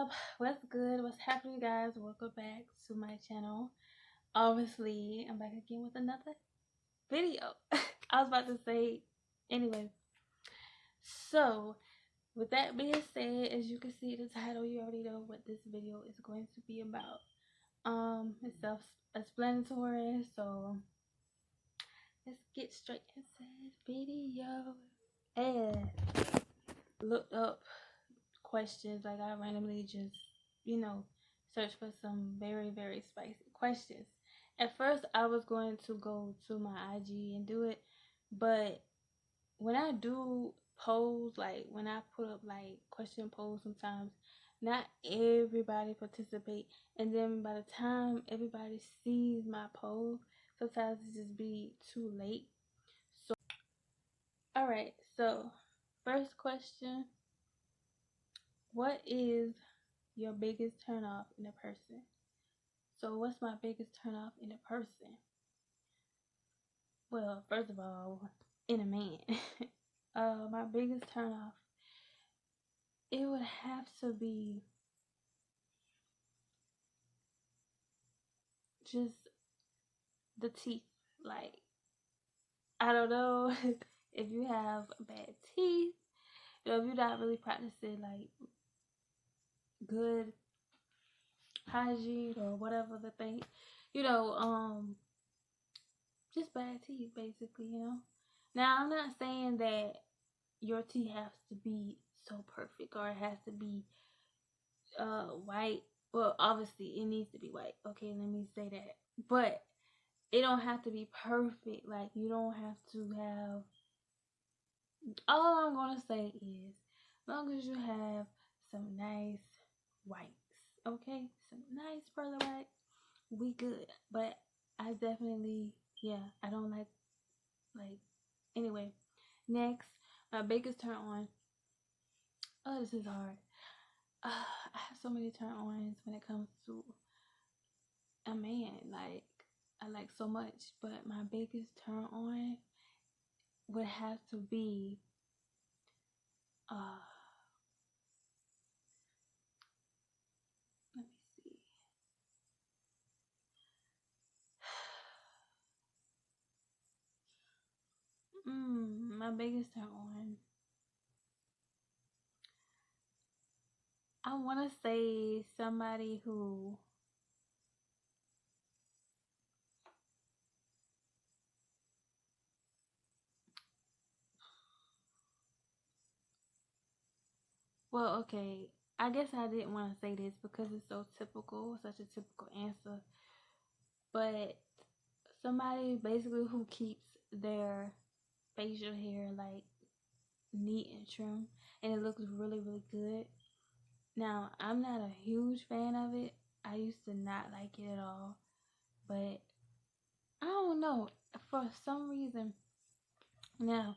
up? What's good? What's happening, guys? Welcome back to my channel. Obviously, I'm back again with another video. I was about to say, anyway. So, with that being said, as you can see the title, you already know what this video is going to be about. It's self-explanatory, so let's get straight into this video. And looked up questions, like I randomly just, search for some very, very spicy questions. At first, I was going to go to my IG and do it, but when I do polls, like when I put up like question polls, sometimes not everybody participate, and then by the time everybody sees my poll, sometimes it just be too late. So, all right. So, first question: what is your biggest turnoff in a person? So what's my biggest turnoff in a person? Well, first of all, in a man. My biggest turnoff, it would have to be just the teeth. Like, I don't know if you have bad teeth, if you're not really practicing like good hygiene or whatever the thing, just bad teeth basically. Now I'm not saying that your teeth has to be so perfect or it has to be white. Well, obviously it needs to be white. Okay, let me say that. But it don't have to be perfect. Like, you don't have to have, all I'm gonna say is, as long as you have some nice whites, okay, some nice pearly white, we good. But I definitely, yeah, I don't like anyway. Next, my biggest turn on. Oh, this is hard. I have so many turn ons when it comes to a man. Like, I like so much, but my biggest turn on would have to be uh let me see. My biggest turn on, I want to say somebody who, well, okay, I guess I didn't want to say this because it's so typical, such a typical answer, but somebody basically who keeps their facial hair like neat and trim and it looks really, really good. Now, I'm not a huge fan of it. I used to not like it at all, but I don't know, for some reason. Now,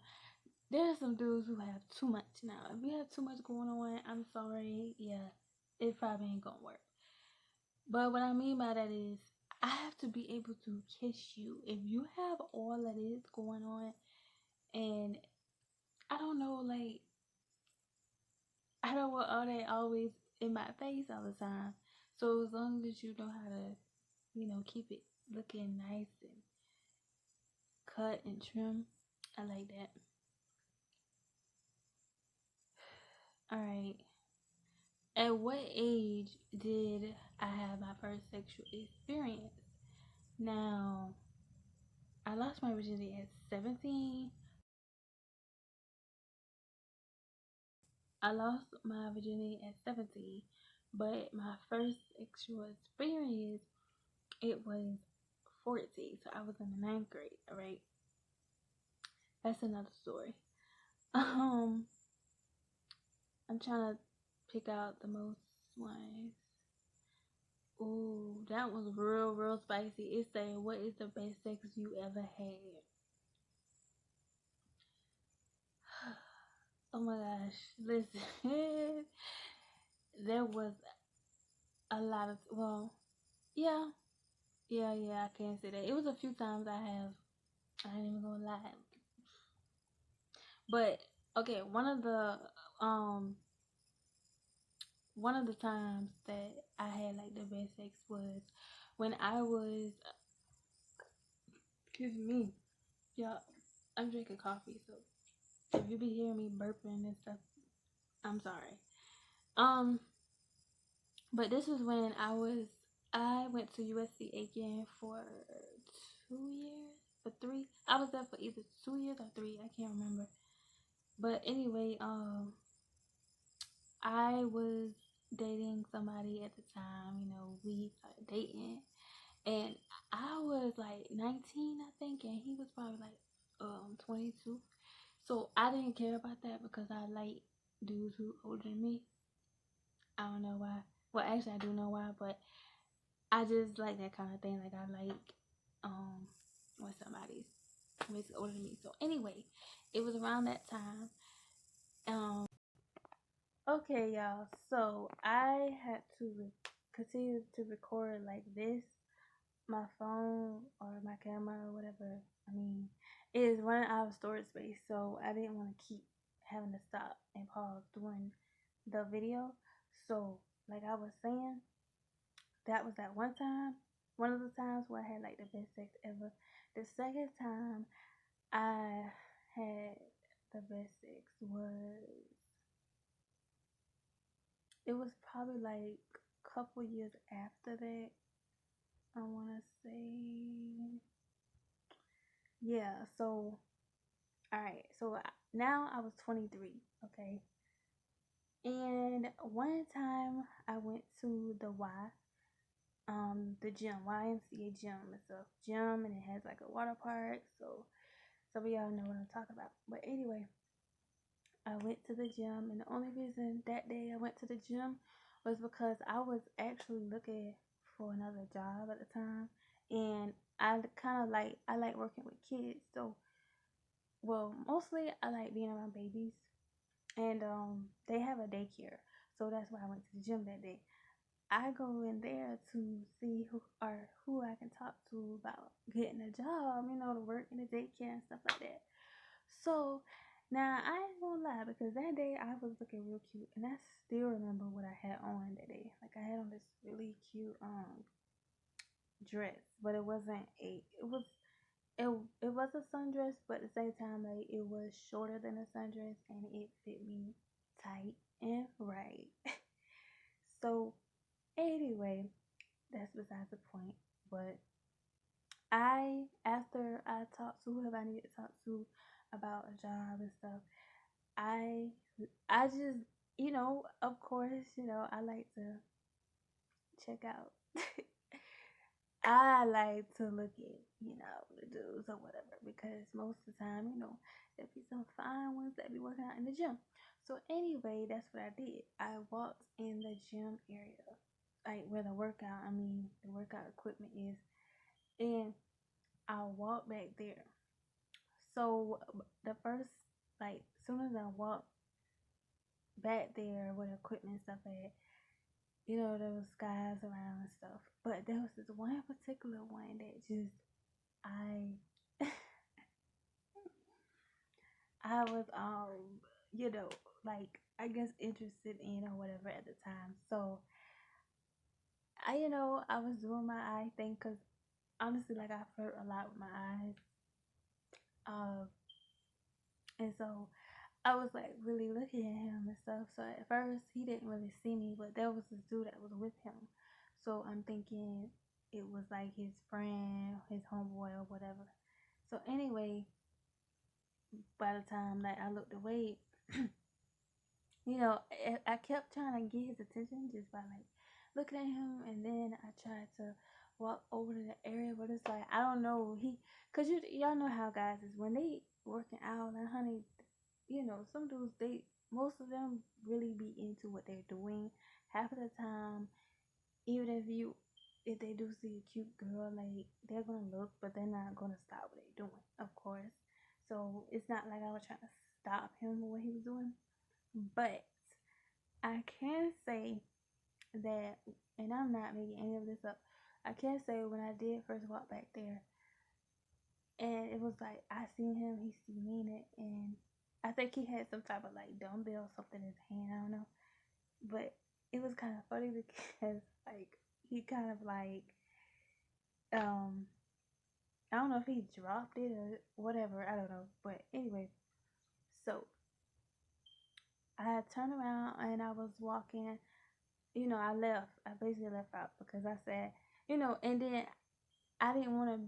there are some dudes who have too much. Now, if you have too much going on, I'm sorry, yeah, it probably ain't gonna work. But what I mean by that is, I have to be able to kiss you. If you have all of this going on, and I don't know, like, I don't want all that always in my face all the time. So as long as you know how to, keep it looking nice and cut and trim, I like that. All right. At what age did I have my first sexual experience? Now, I lost my virginity at 17. I lost my virginity at 17, but my first sexual experience, it was 14. So I was in the ninth grade, all right? That's another story. I'm trying to pick out the most ones. Ooh, that was real, real spicy. It said, what is the best sex you ever had? Oh my gosh, listen. There was a lot of, well, yeah, I can't say that. It was a few times I ain't even gonna lie. But, okay, um, one of the times that I had like the best sex was when I was, excuse me, y'all, I'm drinking coffee, so if you be hearing me burping and stuff, I'm sorry. Um, but this was when I went to USC Aiken for 2 years, for three. I was there for either 2 years or three. I can't remember. But anyway, I was dating somebody at the time. You know, we started dating, and I was like 19, I think, and he was probably like 22. So I didn't care about that because I like dudes who older than me. I don't know why. Well, actually, I do know why, but I just like that kind of thing. Like I like um when somebody's basically older than me. So anyway, it was around that time. Um, okay, y'all. So I had to continue to record like this. My phone or my camera or whatever. I mean, it is running out of storage space, so I didn't want to keep having to stop and pause during the video. So, like I was saying, that was that one time, one of the times where I had like the best sex ever. The second time I had the best sex it was probably like a couple years after that. I want to say, yeah. So, all right. So now I was 23. Okay. And one time I went to the gym, YMCA gym. It's a gym and it has like a water park. So some of y'all know what I'm talking about. But anyway, I went to the gym, and the only reason that day I went to the gym was because I was actually looking for another job at the time, and I like working with kids. So, well, mostly I like being around babies, and they have a daycare, so that's why I went to the gym that day. I go in there to see who I can talk to about getting a job, to work in the daycare and stuff like that. So now I ain't gonna lie, because that day I was looking real cute, and I still remember what I had on that day. Like I had on this really cute dress, but it wasn't a it it was a sundress, but at the same time like it was shorter than a sundress and it fit me tight and right. So anyway, that's besides the point. But after I talked to whoever I needed to talk to about a job and stuff, I I just, of course, I like to check out. I like to look at, the dudes or whatever, because most of the time, there be some fine ones that be working out in the gym. So anyway, that's what I did. I walked in the gym area, like where the workout equipment is, and I walked back there. So the first, like, soon as I walked back there where the equipment and stuff at, there was guys around and stuff. But there was this one particular one that just I I was like I guess interested in or whatever at the time. So I was doing my eye thing because honestly, like I flirt a lot with my eyes. Um, and so I was like really looking at him and stuff. So at first he didn't really see me, but there was this dude that was with him. So I'm thinking it was like his friend, his homeboy or whatever. So anyway, by the time that I looked away, I kept trying to get his attention just by like looking at him, and then I tried to walk over to the area, but it's like I don't know cause y'all know how guys is when they working out, and honey, some dudes most of them really be into what they're doing. Half of the time, even if they do see a cute girl, like they're gonna look, but they're not gonna stop what they're doing, of course. So it's not like I was trying to stop him or what he was doing, but I can say that, and I'm not making any of this up. I can say when I did first walk back there, and it was like I seen him, he seen me in it, and I think he had some type of like dumbbell or something in his hand. I don't know, but it was kind of funny because like he kind of like um I don't know if he dropped it or whatever, I don't know, but anyway, so I had turned around and I was walking, I left. I basically left out because I said, and then I didn't want to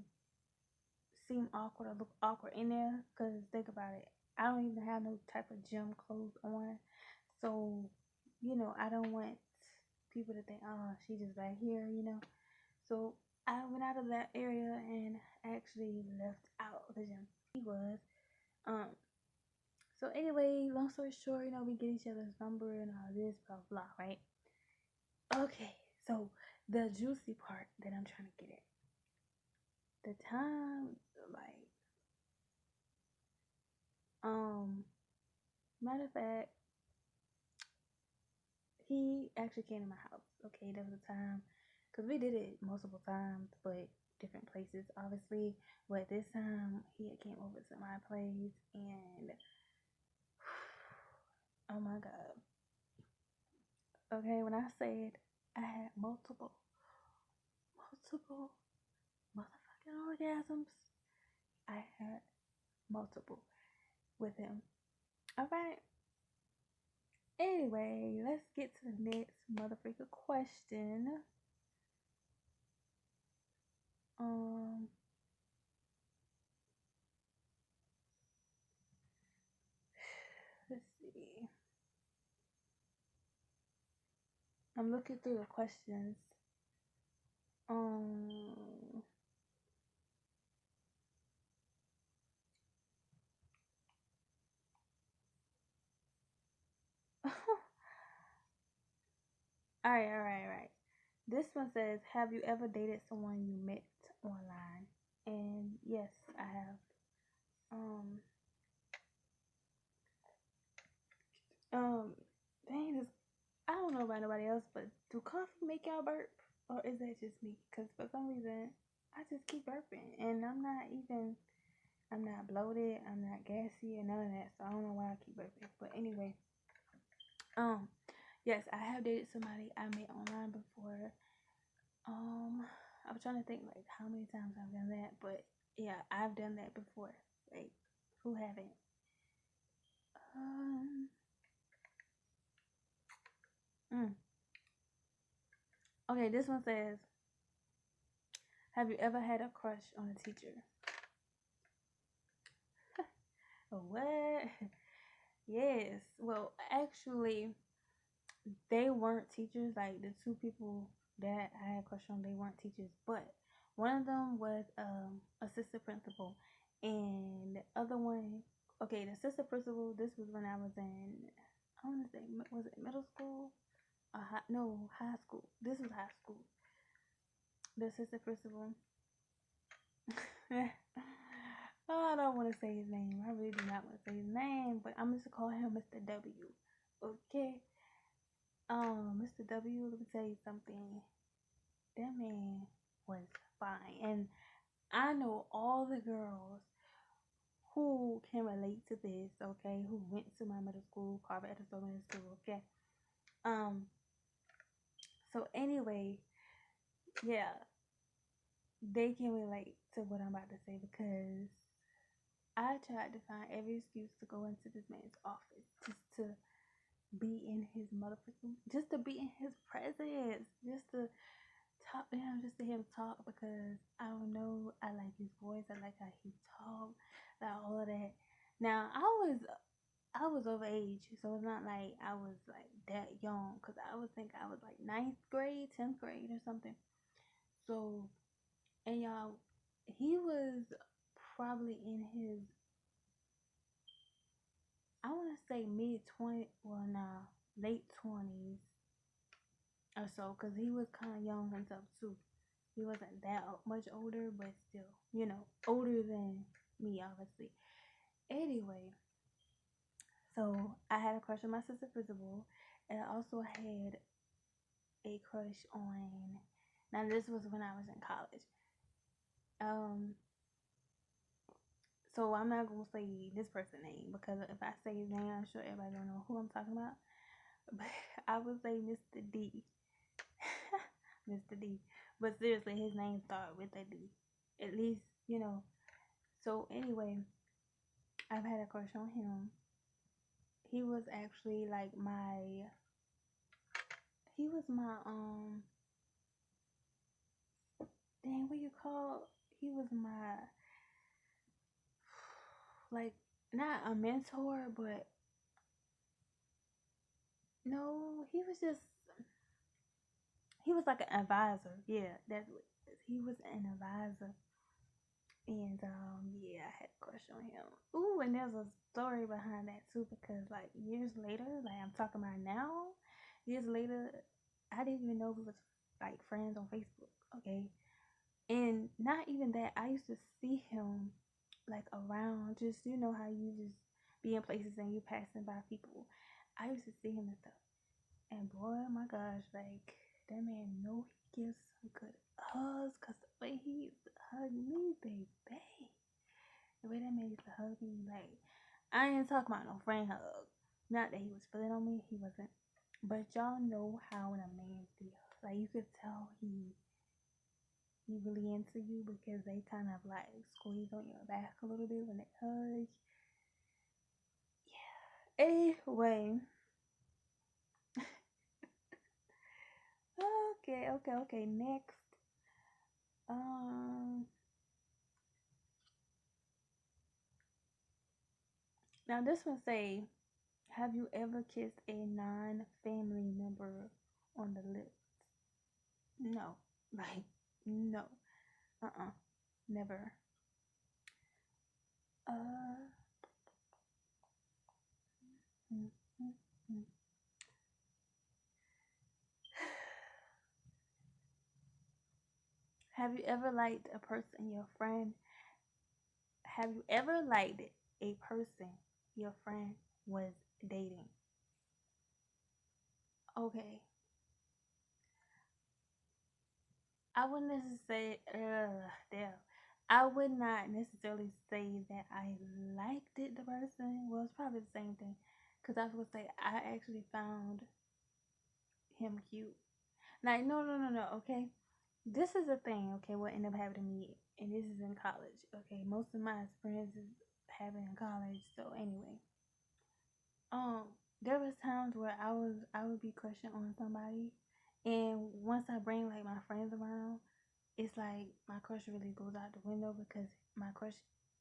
seem awkward or look awkward in there because think about it. I don't even have no type of gym clothes on. So, I don't want people to think, oh, she just back here. So I went out of that area and actually left out of the gym. He was. Um, so anyway, long story short, we get each other's number and all this, blah blah, right? Okay, so the juicy part that I'm trying to get at. The time, like, matter of fact, he actually came to my house. Okay, there was a time, because we did it multiple times, but different places, obviously. But this time, he had came over to my place, and oh my god. Okay, when I said I had multiple motherfucking orgasms, I had multiple with him. All right. Anyway, let's get to the next motherfucker question. Um, let's see. I'm looking through the questions. Um, all right. This one says, "Have you ever dated someone you met online?" And yes, I have. Um, um, dang, this, I don't know about nobody else, but do coffee make y'all burp, or is that just me? Because for some reason, I just keep burping, and I'm not bloated, I'm not gassy, and none of that. So I don't know why I keep burping. But anyway, um, yes, I have dated somebody I met online before. I was trying to think like how many times I've done that, but yeah, I've done that before. Like, who haven't? Um, mm. Okay, this one says, "Have you ever had a crush on a teacher?" What? Yes. Well, actually, they weren't teachers. Like the two people that I had a crush on, they weren't teachers. But one of them was assistant principal, and the other one, okay, the assistant principal. This was when I was in, I want to say, was it middle school? No, high school. This was high school. The assistant principal. Oh, I don't want to say his name. I really do not want to say his name, but I'm just gonna call him Mr. W. Okay. Mr. W, let me tell you something. That man was fine. And I know all the girls who can relate to this, okay, who went to my middle school, Carver Edison Middle School, okay. Um, so anyway, yeah, they can relate to what I'm about to say because I tried to find every excuse to go into this man's office just to be in his motherfucking, just to be in his presence, just to talk to him, just to hear him talk because I don't know, I like his voice, I like how he talks, like all of that. Now I was over age, so it's not like I was like that young because I was think I was like ninth grade, 10th grade or something. So and y'all, he was probably in his, I want to say mid 20, well nah, late 20s or so because he was kind of young himself too. He wasn't that much older, but still, older than me, obviously. Anyway, so I had a crush on my sister Visible, and I also had a crush on. Now this was when I was in college. Um, so I'm not gonna say this person's name because if I say his name, I'm sure everybody gonna know who I'm talking about. But I would say Mr. D. Mr. D. But seriously, his name started with a D. At least, you know. So anyway, I've had a crush on him. He was actually like he was my dang, what you call, he was my, like, not a mentor, but no, he was like an advisor. Yeah, that's what it is. He was an advisor. And yeah, I had a crush on him. Ooh, and there's a story behind that too, because like years later, like I'm talking about now, years later, I didn't even know we was like friends on Facebook. Okay, and not even that, I used to see him like around, just you know how you just be in places and you passing by people. I used to see him and stuff, and boy, oh my gosh, like that man know he gives some good hugs, cause the way he used to hug me, baby. The way that man used to hug me, like, I ain't talking about no friend hug. Not that he was feeling on me, he wasn't. But y'all know how when a man feels. Like, you could tell he really into you because they kind of like squeeze on your back a little bit when they hug. Yeah. Anyway. Okay. Next. Um. Now this one say, have you ever kissed a non-family member on the lips? No. Like, no. Never. Uh. mm, mm, mm. Have you ever liked a person your friend? Have you ever liked a person your friend was dating? Okay. I wouldn't necessarily damn. I would not necessarily say that I liked it the person. Well, it's probably the same thing. Cause I was gonna say I actually found him cute. Like no. Okay, this is the thing. Okay, what ended up happening to me, and this is in college. Okay, most of my experiences happened in college. So anyway, um, there was times where I would be crushing on somebody, and once I bring like my friends around, it's like my crush really goes out the window because my crush,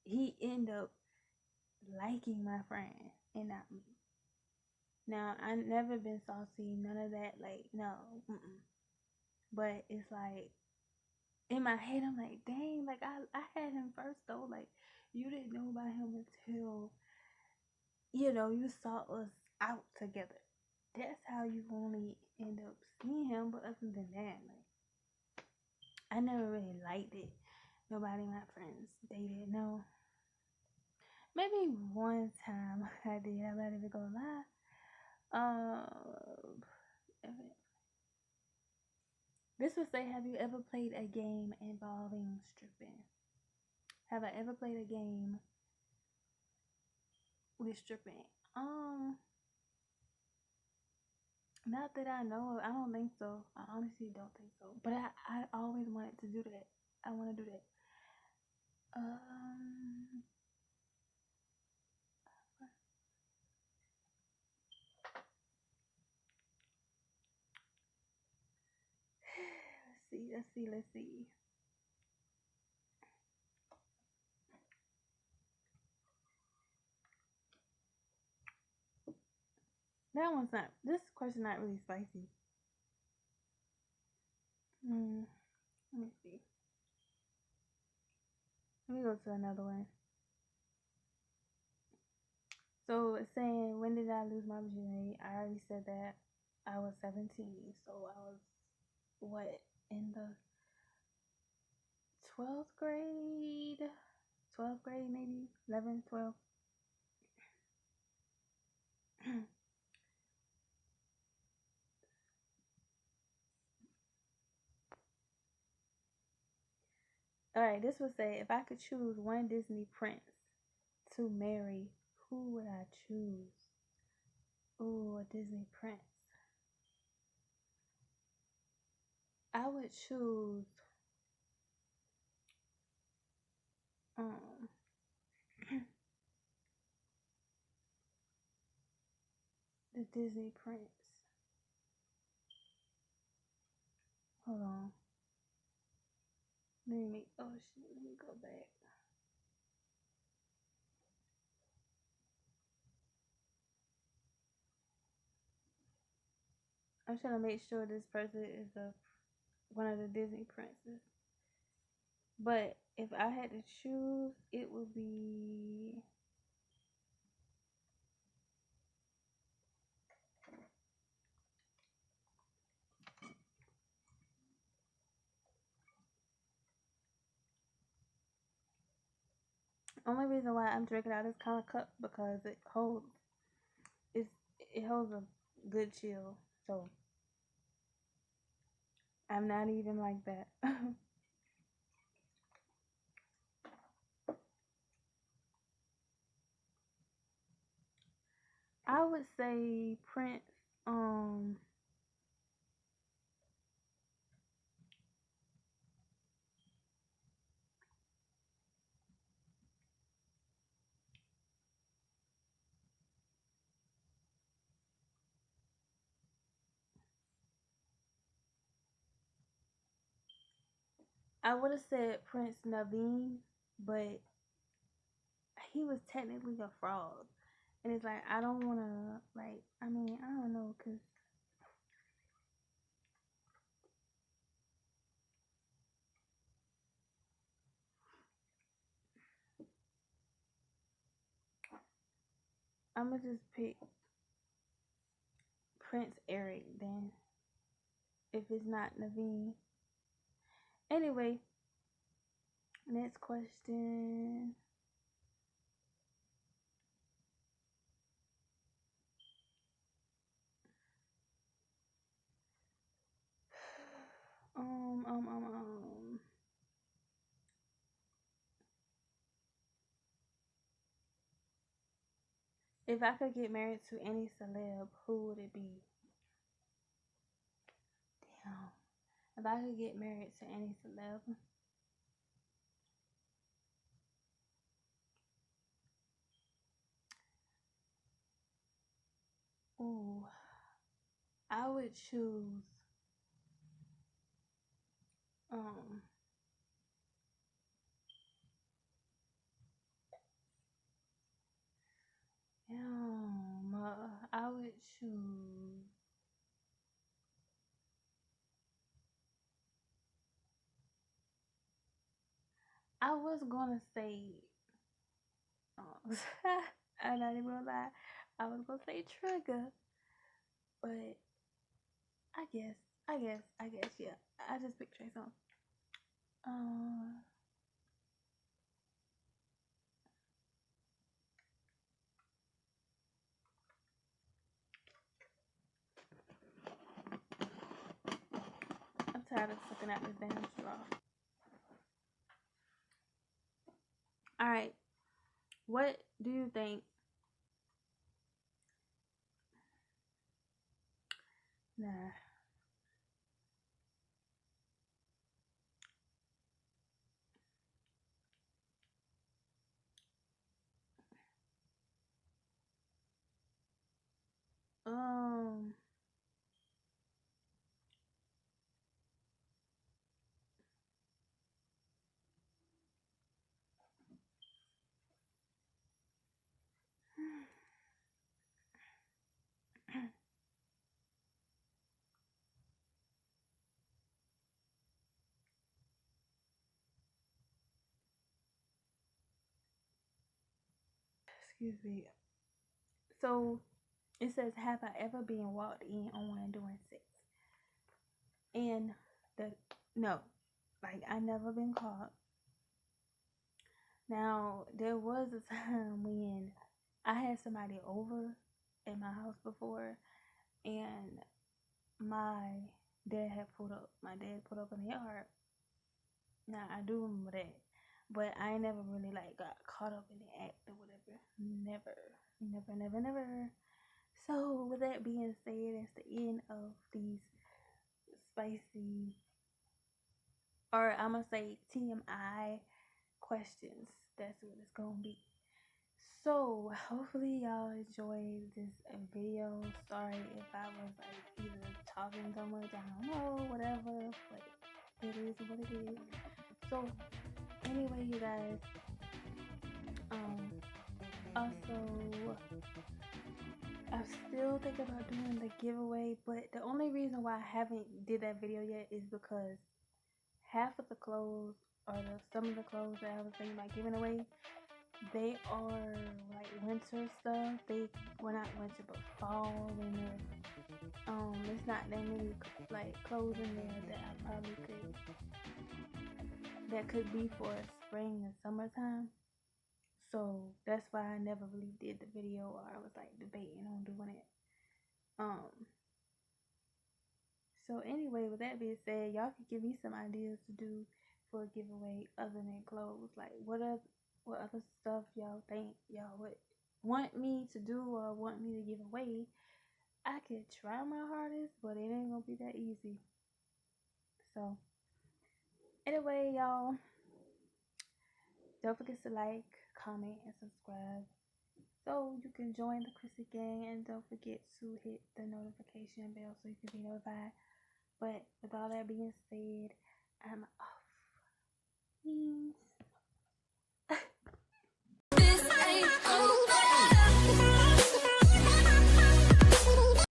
he end up liking my friend and not me. Now I never been saucy, none of that. Like no, but it's like in my head I'm like, dang, like I had him first though. Like you didn't know about him until you saw us out together. That's how you only end up seeing him. But other than that, like I never really liked it. Nobody, my friends dated. No, maybe one time I did. I'm not even gonna lie. Um, this would say, have you ever played a game involving stripping? Have I ever played a game with stripping? Not that I know of. I don't think so. I honestly don't think so. But I always wanted to do that. I want to do that. Um, let's see. That one's not. This question not really spicy. Let me see. Let me go to another one. So it's saying, when did I lose my virginity? I already said that. I was 17, so I was what, in the 12th grade? 12th grade maybe? 11, 12. All right, this would say, if I could choose one Disney prince to marry, who would I choose? Oh, a Disney prince, I would choose um the Disney prince. Hold on. Oh shit, let me go back. I'm trying to make sure this person is one of the Disney princes. But if I had to choose, it would be only reason why I'm drinking out this kind of cup because it's it holds a good chill. So I'm not even like that. I would say Prince. Um, I would have said Prince Naveen, but he was technically a frog, and it's like I don't want to like. I mean, I don't know, cause I'm gonna just pick Prince Eric then if it's not Naveen. Anyway, next question. Um, um, um, um. If I could get married to any celeb, who would it be? Damn. If I could get married to any celeb, ooh, I would choose um I would choose I was gonna say um I'm not even gonna lie. I was gonna say Trigger, but I guess I guess yeah. I just picked Trey Songz. Um I'm tired of sucking out this damn straw. Alright. What do you think? Nah. Um excuse me. So it says, have I ever been walked in on during sex? And the no, like I never been caught. Now there was a time when I had somebody over at my house before, and my my dad pulled up in the yard. Now I do remember that, but I ain't never really like got caught up in the act or whatever. Never, never, never, never. So with that being said, that's the end of these spicy, or I'm gonna say TMI questions. That's what it's gonna be. So hopefully y'all enjoyed this video. Sorry if I was like either talking so much, I don't know, whatever, but it is what it is. So anyway, you guys, also I'm still thinking about doing the giveaway, but the only reason why I haven't did that video yet is because half of the clothes, or some of the clothes that I was thinking about giving away, they are like winter stuff. Well, not winter, but fall, winter. It's not that many like clothes in there that I probably that could be for spring and summertime. So that's why I never really did the video, or I was like debating on doing it. So anyway, with that being said, y'all can give me some ideas to do for a giveaway other than clothes. Like what other stuff y'all think y'all would want me to do or want me to give away. I could try my hardest, but it ain't gonna be that easy. So anyway, y'all, don't forget to like, comment, and subscribe so you can join the Chrissy gang, and don't forget to hit the notification bell so you can be notified. But with all that being said, I'm off. Peace.